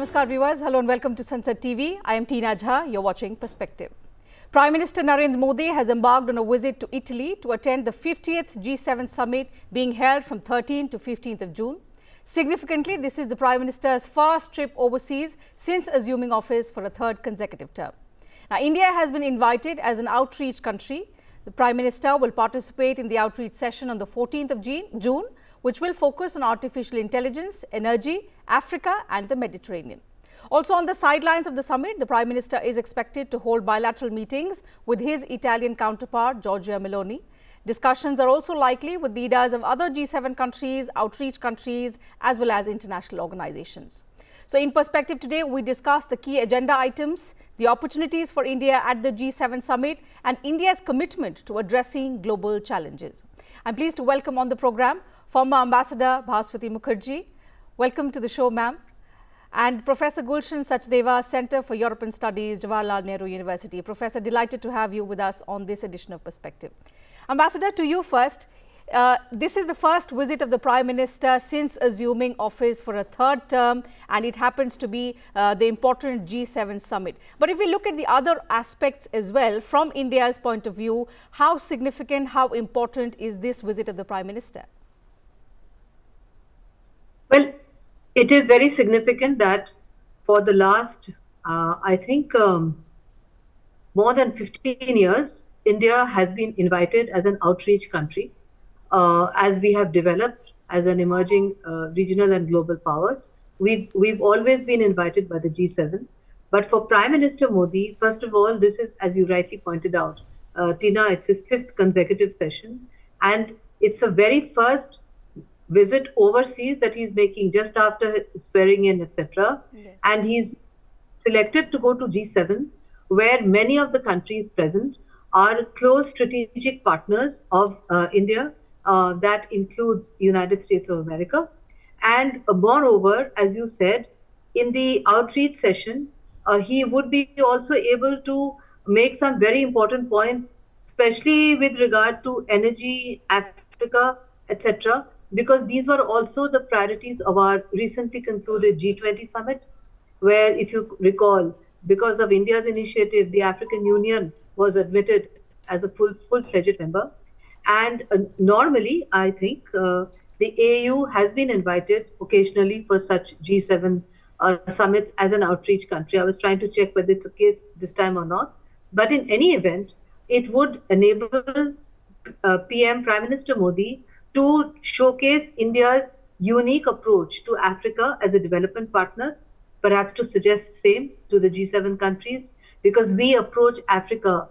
Namaskar viewers, hello and welcome to Sansad TV. I am Teena Jha, you're watching Perspective. Prime Minister Narendra Modi has embarked on a visit to Italy to attend the 50th G7 summit being held from 13th to 15th of June. Significantly, this is the Prime Minister's first trip overseas since assuming office for a third consecutive term. Now, India has been invited as an outreach country. The Prime Minister will participate in the outreach session on the 14th of June, which will focus on artificial intelligence, energy, Africa and the Mediterranean. Also on the sidelines of the summit, the Prime Minister is expected to hold bilateral meetings with his Italian counterpart, Giorgia Meloni. Discussions are also likely with leaders of other G7 countries, outreach countries, as well as international organizations. So in Perspective today, we discuss the key agenda items, the opportunities for India at the G7 summit and India's commitment to addressing global challenges. I'm pleased to welcome on the program former Ambassador Bhaswati Mukherjee. Welcome to the show, ma'am. And Professor Gulshan, Sachdeva, Center for European Studies, Jawaharlal Nehru University. Professor, delighted to have you with us on this edition of Perspective. Ambassador, to you first. This is the first visit of the Prime Minister since assuming office for a third term, and it happens to be the important G7 summit. But if we look at the other aspects as well, from India's point of view, how significant, how important is this visit of the Prime Minister? Well, it is very significant that for the last, I think, more than 15 years, India has been invited as an outreach country. As we have developed as an emerging regional and global power, we've always been invited by the G7. But for Prime Minister Modi, first of all, this is, as you rightly pointed out, Teena, it's his 5th consecutive session, and it's a very first visit overseas that he's making just after swearing in, etc. Yes. And he's selected to go to G7, where many of the countries present are close strategic partners of India. That includes United States of America. And moreover, as you said, in the outreach session, he would be also able to make some very important points, especially with regard to energy, Africa, etc., because these were also the priorities of our recently concluded G20 summit, where, if you recall, because of India's initiative, the African Union was admitted as a full-fledged member. And normally, I think, the AU has been invited occasionally for such G7 summits as an outreach country. I was trying to check whether it's the case this time or not. But in any event, it would enable PM Prime Minister Modi to showcase India's unique approach to Africa as a development partner, perhaps to suggest same to the G7 countries, because we approach Africa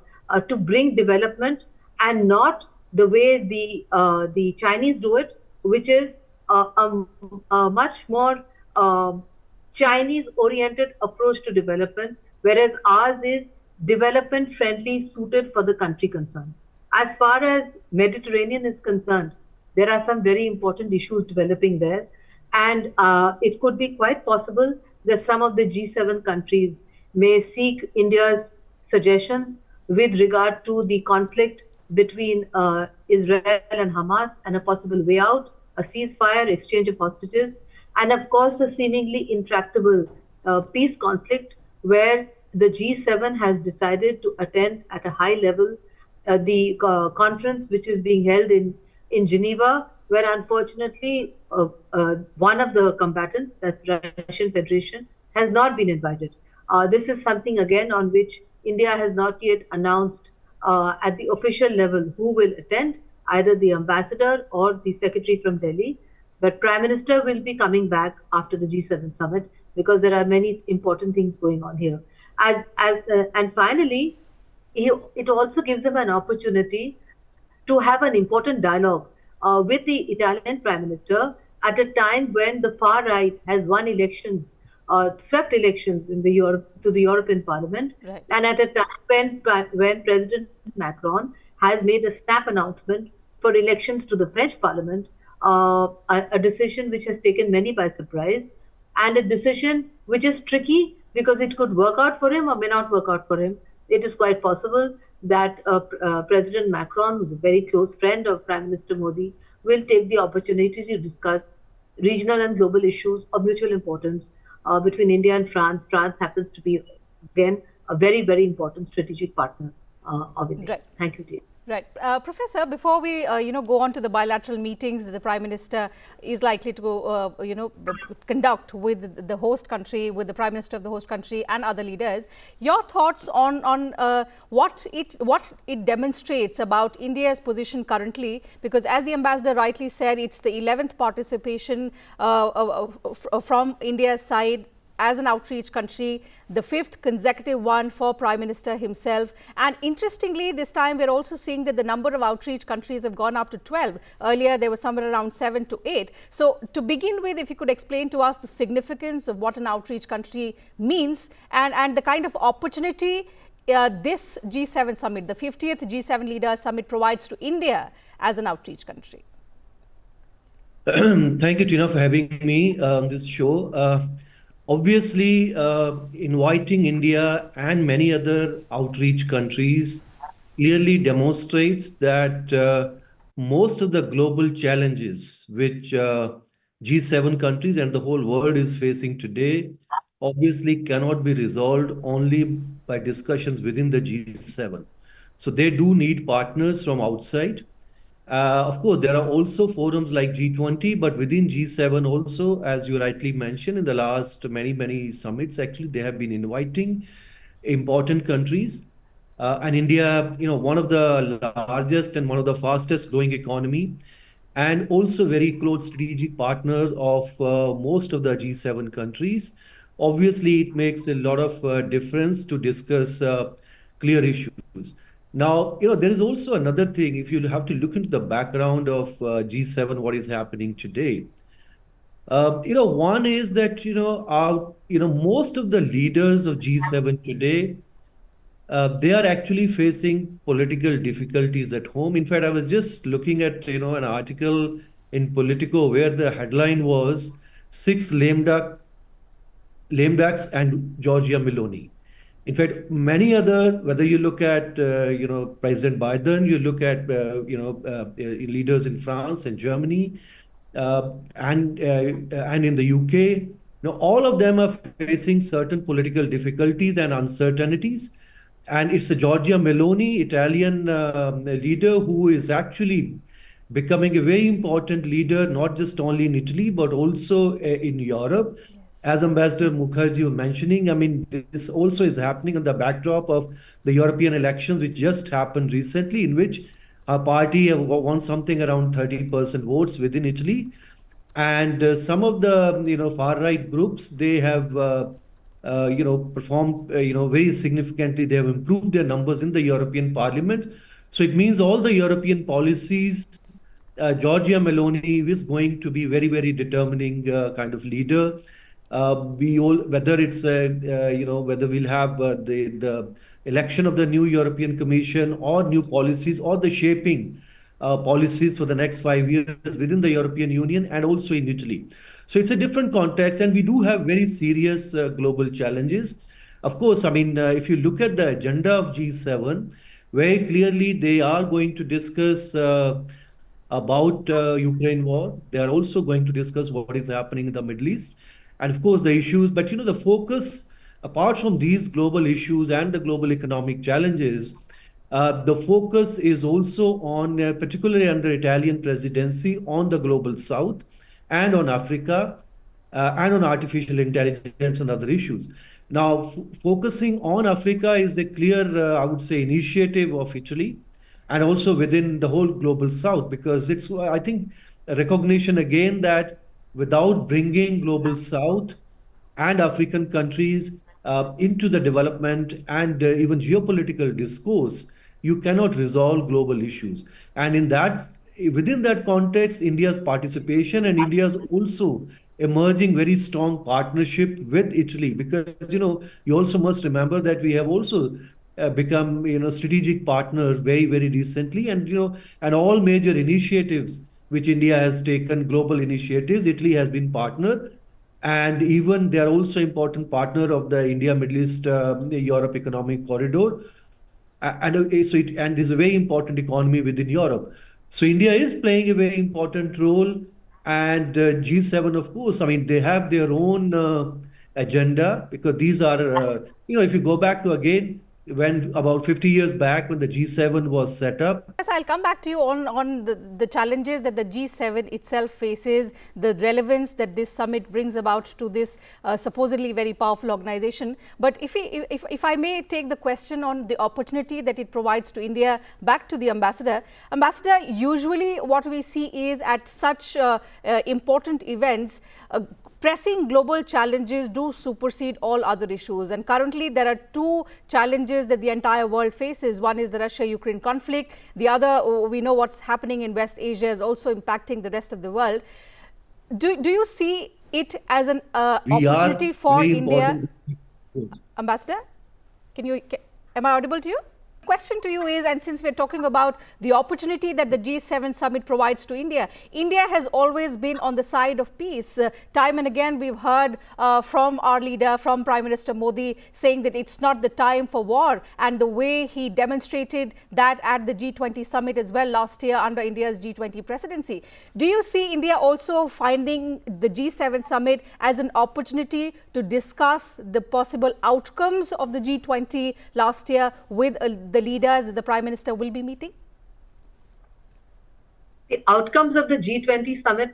to bring development and not the way the Chinese do it, which is a much more Chinese-oriented approach to development, whereas ours is development-friendly, suited for the country concerned. As far as Mediterranean is concerned, there are some very important issues developing there, and it could be quite possible that some of the G7 countries may seek India's suggestions with regard to the conflict between Israel and Hamas and a possible way out, a ceasefire, exchange of hostages, and of course the seemingly intractable peace conflict where the G7 has decided to attend at a high level the conference which is being held in Geneva, where unfortunately one of the combatants, that's Russian Federation, has not been invited. This is something again on which India has not yet announced at the official level who will attend, either the ambassador or the secretary from Delhi. But Prime Minister will be coming back after the G7 summit because there are many important things going on here. And finally, it also gives them an opportunity to have an important dialogue with the Italian Prime Minister at a time when the far right has won elections, swept elections in to the European Parliament, right. And at a time when President Macron has made a snap announcement for elections to the French Parliament, a decision which has taken many by surprise, and a decision which is tricky because it could work out for him or may not work out for him. It is quite possible that President Macron, who is a very close friend of Prime Minister Modi, will take the opportunity to discuss regional and global issues of mutual importance between India and France. France happens to be, again, a very, very important strategic partner of India. Right. Thank you, Teena. Right. Professor, before we, go on to the bilateral meetings that the Prime Minister is likely to go, conduct with the host country, with the Prime Minister of the host country and other leaders, your thoughts on what it demonstrates about India's position currently, because as the Ambassador rightly said, it's the 11th participation from India's side as an outreach country, the 5th consecutive one for Prime Minister himself. And interestingly, this time we're also seeing that the number of outreach countries have gone up to 12. Earlier, there was somewhere around 7 to 8. So to begin with, if you could explain to us the significance of what an outreach country means and the kind of opportunity this G7 summit, the 50th G7 Leaders Summit, provides to India as an outreach country. Thank you, Tina, for having me on this show. Obviously, inviting India and many other outreach countries clearly demonstrates that most of the global challenges which G7 countries and the whole world is facing today obviously cannot be resolved only by discussions within the G7. So they do need partners from outside. Of course, there are also forums like G20, but within G7 also, as you rightly mentioned, in the last many summits, actually, they have been inviting important countries. And India, one of the largest and one of the fastest growing economy, and also very close strategic partner of most of the G7 countries. Obviously, it makes a lot of difference to discuss clear issues. Now, there is also another thing. If you have to look into the background of G7, what is happening today. One is that, most of the leaders of G7 today, they are actually facing political difficulties at home. In fact, I was just looking at, an article in Politico where the headline was 6 lame ducks and Giorgia Meloni. In fact, many other, whether you look at, President Biden, you look at, leaders in France and Germany, and in the UK, all of them are facing certain political difficulties and uncertainties. And it's a Giorgia Meloni, Italian leader, who is actually becoming a very important leader, not just only in Italy, but also in Europe. As Ambassador Mukherjee was mentioning, I mean, this also is happening on the backdrop of the European elections, which just happened recently, in which our party won something around 30% votes within Italy. And some of the, far-right groups, they have, performed, very significantly. They have improved their numbers in the European Parliament. So it means all the European policies, Giorgia Meloni is going to be very, very determining kind of leader. Whether it's whether we'll have the election of the new European Commission or new policies or the shaping policies for the next 5 years within the European Union and also in Italy. So it's a different context, and we do have very serious global challenges. Of course, I mean, if you look at the agenda of G7, very clearly they are going to discuss about Ukraine war. They are also going to discuss what is happening in the Middle East. And of course, the issues, but the focus, apart from these global issues and the global economic challenges, the focus is also on, particularly under Italian presidency, on the global South and on Africa and on artificial intelligence and other issues. Now, focusing on Africa is a clear, I would say, initiative of Italy and also within the whole global South, because it's, I think, a recognition again that without bringing global South and African countries into the development and even geopolitical discourse, you cannot resolve global issues. And within that context, India's participation and India's also emerging very strong partnership with Italy, because you also must remember that we have also become strategic partners very, very recently, and and all major initiatives which India has taken, global initiatives, Italy has been partner. And even they are also important partner of the India, Middle East, Europe Economic Corridor. And is a very important economy within Europe. So India is playing a very important role. And G7, of course, I mean, they have their own agenda, because these are, if you go back to again, when about 50 years back when the G7 was set up. Yes, I'll come back to you on the challenges that the G7 itself faces, the relevance that this summit brings about to this supposedly very powerful organization. But if I may take the question on the opportunity that it provides to India, back to the ambassador. Ambassador, usually what we see is at such important events, pressing global challenges do supersede all other issues. And currently, there are two challenges that the entire world faces. One is the Russia-Ukraine conflict. The other, we know what's happening in West Asia is also impacting the rest of the world. Do you see it as an opportunity for India? Ambassador, am I audible to you? Question to you is, and since we're talking about the opportunity that the G7 summit provides to India, India has always been on the side of peace. Time and again, we've heard from our leader, from Prime Minister Modi, saying that it's not the time for war, and the way he demonstrated that at the G20 summit as well last year under India's G20 presidency. Do you see India also finding the G7 summit as an opportunity to discuss the possible outcomes of the G20 last year with the leaders that the Prime Minister will be meeting? The outcomes of the G20 summit,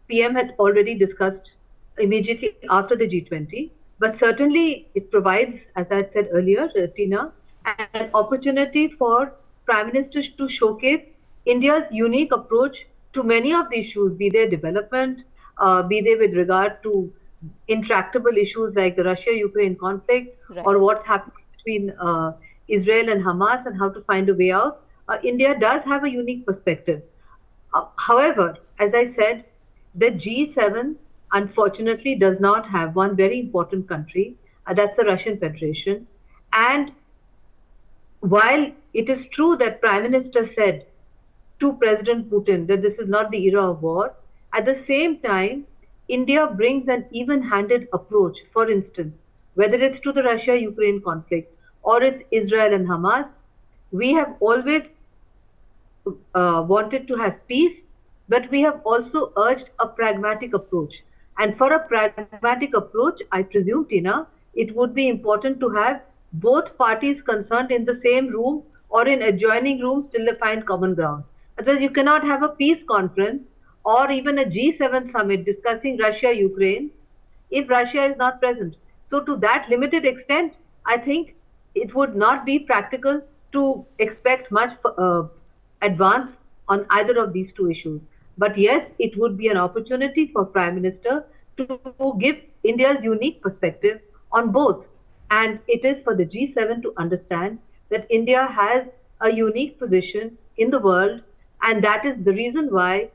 PM had already discussed immediately after the G20, but certainly it provides, as I said earlier, Teena, an opportunity for Prime Ministers to showcase India's unique approach to many of the issues, be they development, be they with regard to intractable issues like the Russia-Ukraine conflict, right, or what's happening between Israel and Hamas and how to find a way out. India does have a unique perspective. However, as I said, the G7 unfortunately does not have one very important country, that's the Russian Federation. And while it is true that Prime Minister said to President Putin that this is not the era of war, at the same time, India brings an even-handed approach. For instance, whether it's to the Russia-Ukraine conflict or it's Israel and Hamas, we have always wanted to have peace, but we have also urged a pragmatic approach. And for a pragmatic approach, I presume, Teena, it would be important to have both parties concerned in the same room or in adjoining rooms till they find common ground. Otherwise, you cannot have a peace conference or even a G7 summit discussing Russia-Ukraine if Russia is not present. So to that limited extent, I think it would not be practical to expect much advance on either of these two issues. But yes, it would be an opportunity for Prime Minister to give India's unique perspective on both. And it is for the G7 to understand that India has a unique position in the world, and that is the reason why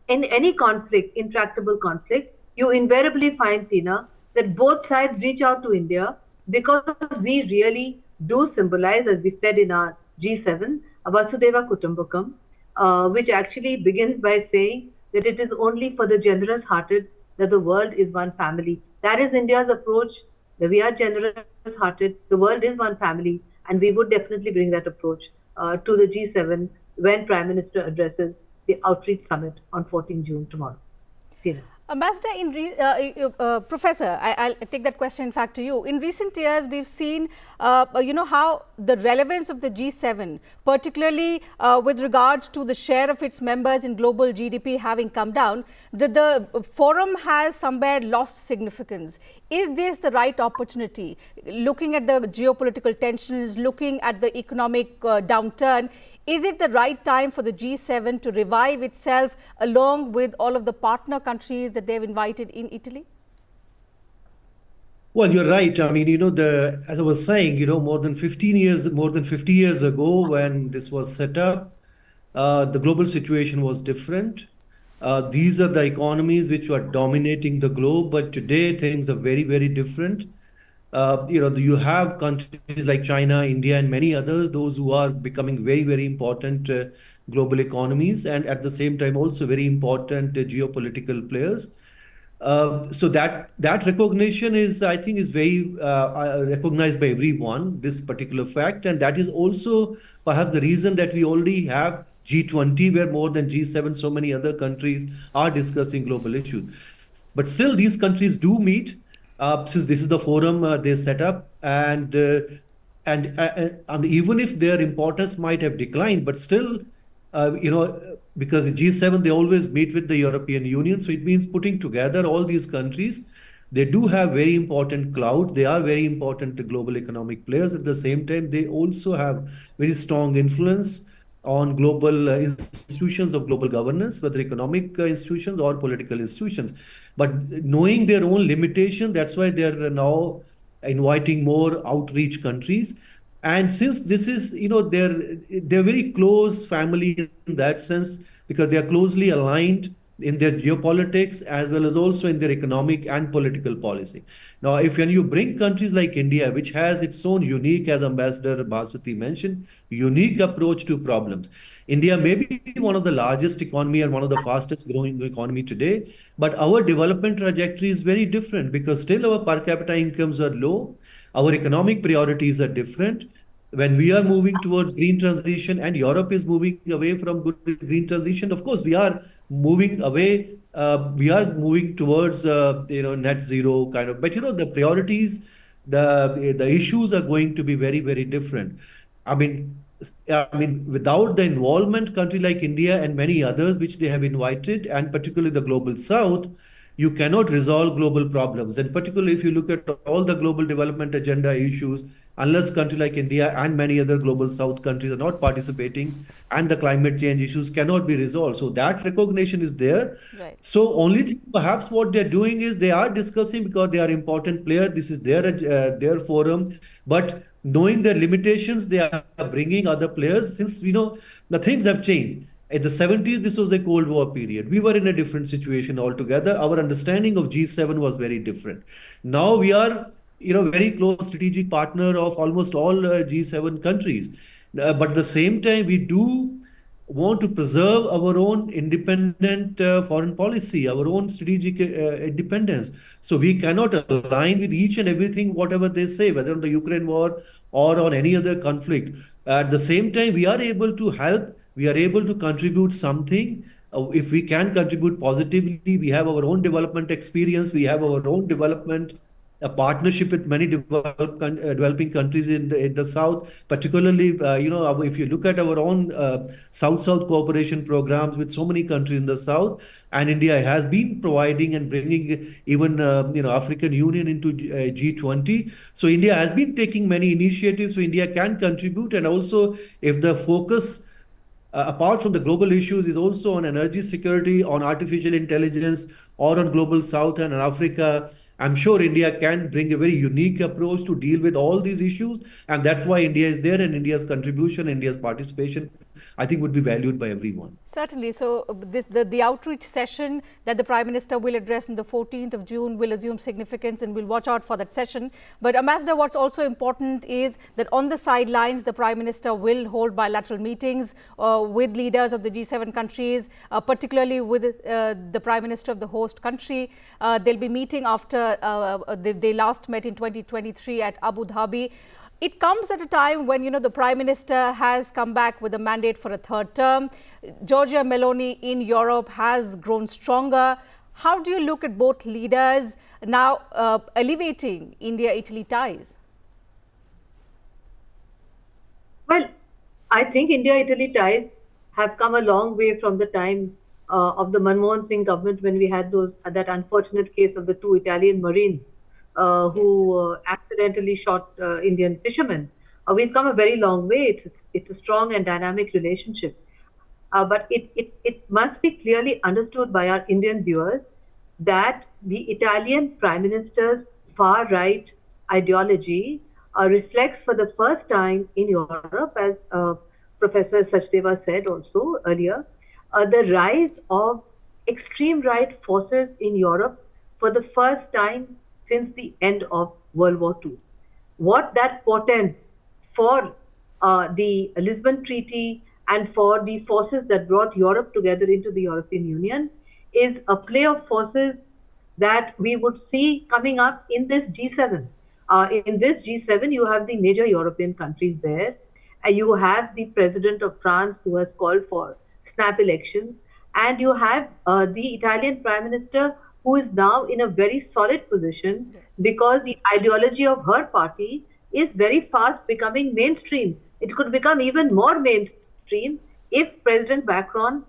in any conflict, intractable conflict, you invariably find, Teena, that both sides reach out to India, because we really do symbolize, as we said in our G7, Vasudhaiva Kutumbakam, which actually begins by saying that it is only for the generous-hearted that the world is one family. That is India's approach, that we are generous-hearted, the world is one family, and we would definitely bring that approach to the G7 when Prime Minister addresses the outreach summit on 14 June tomorrow. Teena. Ambassador, Professor, I'll take that question in fact to you. In recent years, we've seen, how the relevance of the G7, particularly with regard to the share of its members in global GDP having come down, the forum has somewhere lost significance. Is this the right opportunity? Looking at the geopolitical tensions, looking at the economic downturn, is it the right time for the G7 to revive itself along with all of the partner countries that they've invited in Italy? Well, you're right. I mean, as I was saying, more than 50 years ago when this was set up, the global situation was different. These are the economies which were dominating the globe, but today things are very, very different. You have countries like China, India, and many others, those who are becoming very, very important global economies, and at the same time also very important geopolitical players. So that recognition is, I think, is very recognized by everyone, this particular fact, and that is also perhaps the reason that we already have G20, where more than G7, so many other countries are discussing global issues. But still, these countries do meet. since this is the forum they set up, and even if their importance might have declined, but still, because G7 they always meet with the European Union, so it means putting together all these countries. They do have very important clout. They are very important to global economic players. At the same time, they also have very strong influence on global institutions of global governance, whether economic institutions or political institutions. But knowing their own limitation, that's why they're now inviting more outreach countries. And since this is, they're very close family in that sense because they are closely aligned in their geopolitics as well as also in their economic and political policy. Now, if when you bring countries like India, which has its own unique, as Ambassador Bhaswati mentioned, unique approach to problems. India may be one of the largest economy and one of the fastest growing economy today, but our development trajectory is very different because still our per capita incomes are low, our economic priorities are different. When we are moving towards green transition and Europe is moving away from good green transition, of course, we are moving away. We are moving towards net zero kind of. But the priorities, the issues are going to be very very different. I mean, without the involvement, country like India and many others which they have invited, and particularly the global South, you cannot resolve global problems. And particularly if you look at all the global development agenda issues, unless country like India and many other global South countries are not participating, and the climate change issues cannot be resolved. So that recognition is there. Right. So only thing perhaps what they're doing is they are discussing because they are important player. This is their forum, but knowing their limitations, they are bringing other players since the things have changed. In the 70s, this was a Cold War period. We were in a different situation altogether. Our understanding of G7 was very different. Now we are, very close strategic partner of almost all G7 countries. But at the same time, we do want to preserve our own independent foreign policy, our own strategic independence. So we cannot align with each and everything, whatever they say, whether on the Ukraine war or on any other conflict. At the same time, we are able to help, we are able to contribute something. If we can contribute positively, we have our own development experience, we have our own development a partnership with many developing countries in the south, particularly if you look at our own South-South cooperation programs with so many countries in the south, and India has been providing and bringing even African Union into G20. So India has been taking many initiatives, so India can contribute, and also if the focus apart from the global issues, is also on energy security, on artificial intelligence, or on global South and Africa. I'm sure India can bring a very unique approach to deal with all these issues. And that's why India is there, and India's contribution, India's participation, I think would be valued by everyone. Certainly. So the outreach session that the Prime Minister will address on the 14th of June will assume significance, and we'll watch out for that session. But Ambassador, what's also important is that on the sidelines, the Prime Minister will hold bilateral meetings with leaders of the G7 countries, particularly with the Prime Minister of the host country. They'll be meeting after they last met in 2023 at Abu Dhabi. It comes at a time when, the Prime Minister has come back with a mandate for a third term. Giorgia Meloni in Europe has grown stronger. How do you look at both leaders now elevating India-Italy ties? Well, I think India-Italy ties have come a long way from the time of the Manmohan Singh government, when we had that unfortunate case of the two Italian Marines who accidentally shot Indian fishermen. We've come a very long way. It's a strong and dynamic relationship. But it must be clearly understood by our Indian viewers that the Italian Prime Minister's far-right ideology reflects for the first time in Europe, as Professor Sachdeva said also earlier, the rise of extreme right forces in Europe for the first time since the end of World War II. What that portends for the Lisbon Treaty and for the forces that brought Europe together into the European Union is a play of forces that we would see coming up in this G7. In this G7, you have the major European countries there, and you have the President of France who has called for snap elections, and you have the Italian Prime Minister who is now in a very solid position Yes. because the ideology of her party is very fast becoming mainstream. It could become even more mainstream if President Macron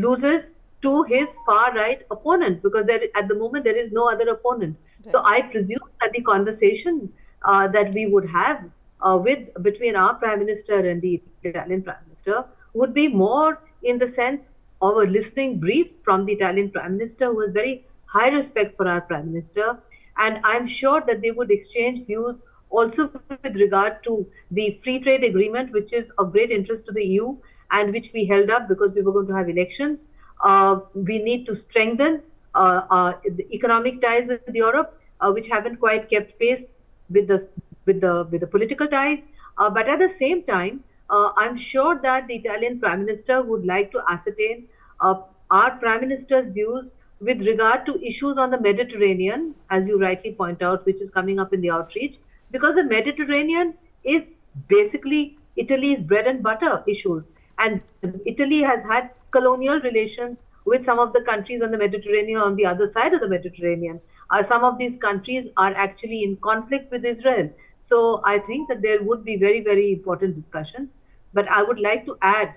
loses to his far right opponent, because at the moment there is no other opponent. So Right. I presume that the conversation that we would have with between our Prime Minister and the Italian Prime Minister would be more in the sense of a listening brief from the Italian Prime Minister, who has very high respect for our Prime Minister. And I'm sure that they would exchange views also with regard to the free trade agreement, which is of great interest to the EU and which we held up because we were going to have elections. We need to strengthen the economic ties with Europe, which haven't quite kept pace with the political ties. But at the same time, I'm sure that the Italian Prime Minister would like to ascertain our Prime Minister's views with regard to issues on the Mediterranean, as you rightly point out, which is coming up in the outreach, because the Mediterranean is basically Italy's bread and butter issues. And Italy has had colonial relations with some of the countries on the Mediterranean, on the other side of the Mediterranean. Some of these countries are actually in conflict with Israel. So I think that there would be very, very important discussions. But I would like to add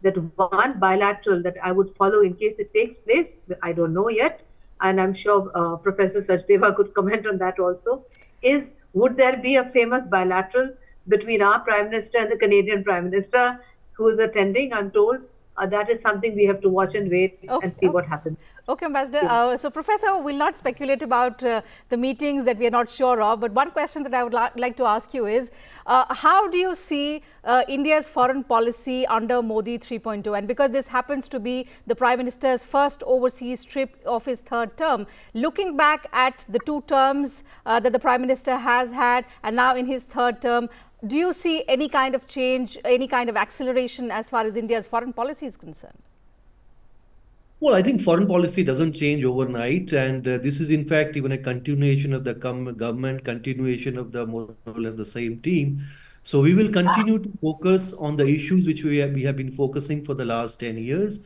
that one bilateral that I would follow in case it takes place, I don't know yet, and I'm sure Professor Sachdeva could comment on that also, is would there be a famous bilateral between our Prime Minister and the Canadian Prime Minister who is attending? I'm told that is something we have to watch and wait and see what happens. Okay, Ambassador. Yeah. So, Professor, we'll not speculate about the meetings that we are not sure of. But one question that I would like to ask you is, how do you see India's foreign policy under Modi 3.0? And because this happens to be the Prime Minister's first overseas trip of his third term, looking back at the 2 terms that the Prime Minister has had and now in his third term, do you see any kind of change, any kind of acceleration as far as India's foreign policy is concerned? Well, I think foreign policy doesn't change overnight, and this is in fact even a continuation of the government, continuation of the more or less the same team. So we will continue to focus on the issues which we have been focusing for the last 10 years.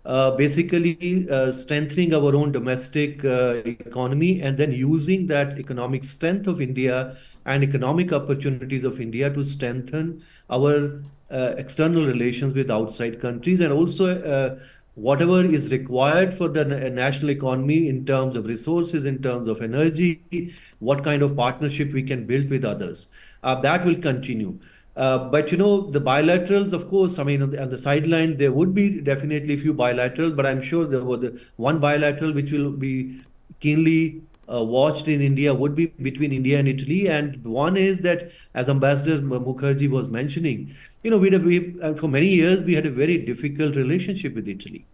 Basically strengthening our own domestic economy and then using that economic strength of India and economic opportunities of India to strengthen our external relations with outside countries, and also whatever is required for the national economy in terms of resources, in terms of energy, what kind of partnership we can build with others. That will continue. But the bilaterals, of course, I mean, on the sideline, there would be definitely a few bilaterals, but I'm sure there was one bilateral which will be keenly watched in India would be between India and Italy. And one is that, as Ambassador Mukherjee was mentioning, for many years, we had a very difficult relationship with Italy.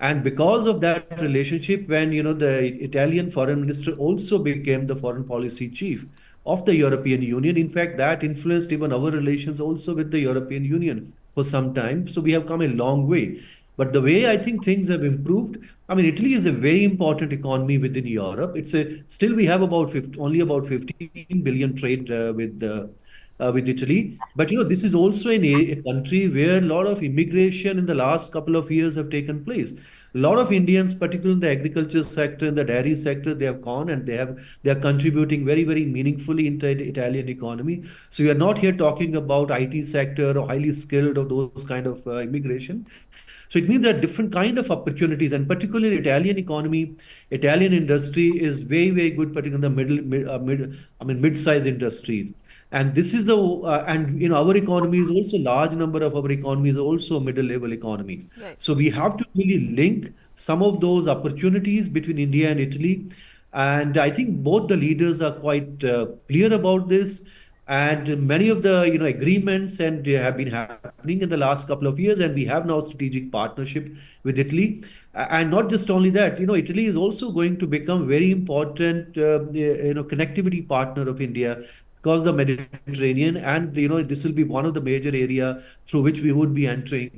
And because of that relationship, when the Italian foreign minister also became the foreign policy chief of the European Union, in fact, that influenced even our relations also with the European Union for some time. So we have come a long way. But the way I think things have improved, I mean, Italy is a very important economy within Europe. Still we have only about 15 billion trade with Italy. But this is also a country where a lot of immigration in the last couple of years have taken place. A lot of Indians, particularly in the agriculture sector, in the dairy sector, they have gone and they are contributing very, very meaningfully into the Italian economy. So we are not here talking about IT sector or highly skilled or those kind of immigration. So it means that different kind of opportunities, and particularly Italian economy, Italian industry is very, very good, particularly in the mid-sized industries. And this is and our economy is also, large number of our economies are also middle-level economies. Right. So we have to really link some of those opportunities between India and Italy. And I think both the leaders are quite clear about this. And many of the agreements and have been happening in the last couple of years, and we have now strategic partnership with Italy. And not just only that, Italy is also going to become very important connectivity partner of India, because the Mediterranean, and this will be one of the major area through which we would be entering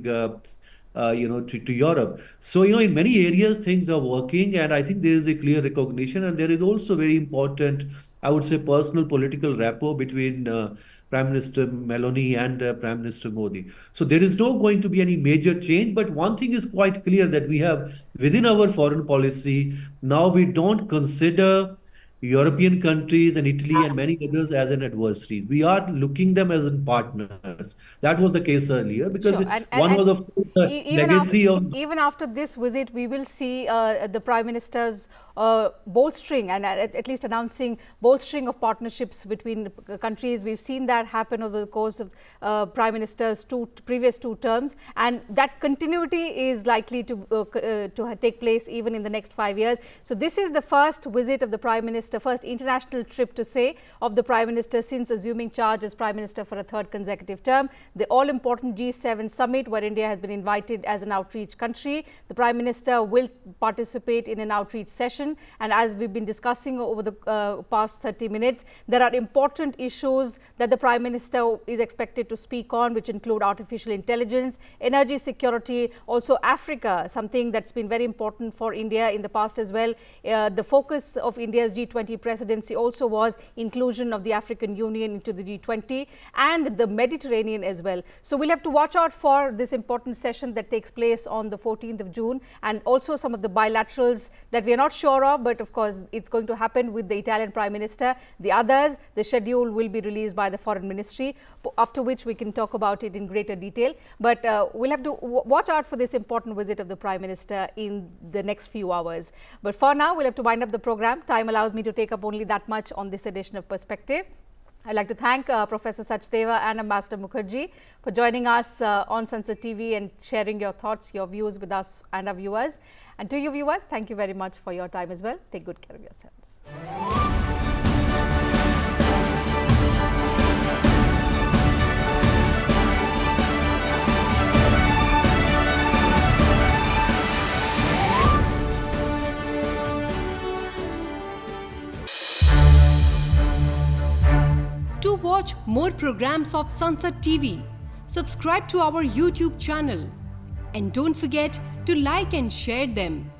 to Europe. So, in many areas, things are working, and I think there is a clear recognition, and there is also very important, I would say, personal political rapport between Prime Minister Meloni and Prime Minister Modi. So there is no going to be any major change, but one thing is quite clear that we have within our foreign policy, now we don't consider European countries and Italy and many others as an adversaries. We are looking them as in partners. That was the case earlier because Sure. one was, of course, the legacy of. Even after this visit, we will see the Prime Minister's bolstering and at least announcing bolstering of partnerships between countries. We've seen that happen over the course of Prime Minister's previous two terms, and that continuity is likely to take place even in the next 5 years. So this is the first visit of the Prime Minister, first international trip to say of the Prime Minister since assuming charge as Prime Minister for a third consecutive term. The all-important G7 summit, where India has been invited as an outreach country. The Prime Minister will participate in an outreach session, and as we've been discussing over the past 30 minutes, there are important issues that the Prime Minister is expected to speak on, which include artificial intelligence, energy security, also Africa, something that's been very important for India in the past as well. The focus of India's G20 presidency also was inclusion of the African Union into the G20 and the Mediterranean as well. So we'll have to watch out for this important session that takes place on the 14th of June, and also some of the bilaterals that we are not sure of, but of course it's going to happen with the Italian Prime Minister. The others, the schedule will be released by the Foreign Ministry, after which we can talk about it in greater detail. But we'll have to watch out for this important visit of the Prime Minister in the next few hours. But for now, we'll have to wind up the program. Time allows me to take up only that much on this edition of Perspective. I'd like to thank Professor Sachdeva and Ambassador Mukherjee for joining us on Sansad TV and sharing your thoughts, your views with us and our viewers. And to you viewers, thank you very much for your time as well. Take good care of yourselves. To watch more programs of Sansad TV, subscribe to our YouTube channel and don't forget to like and share them.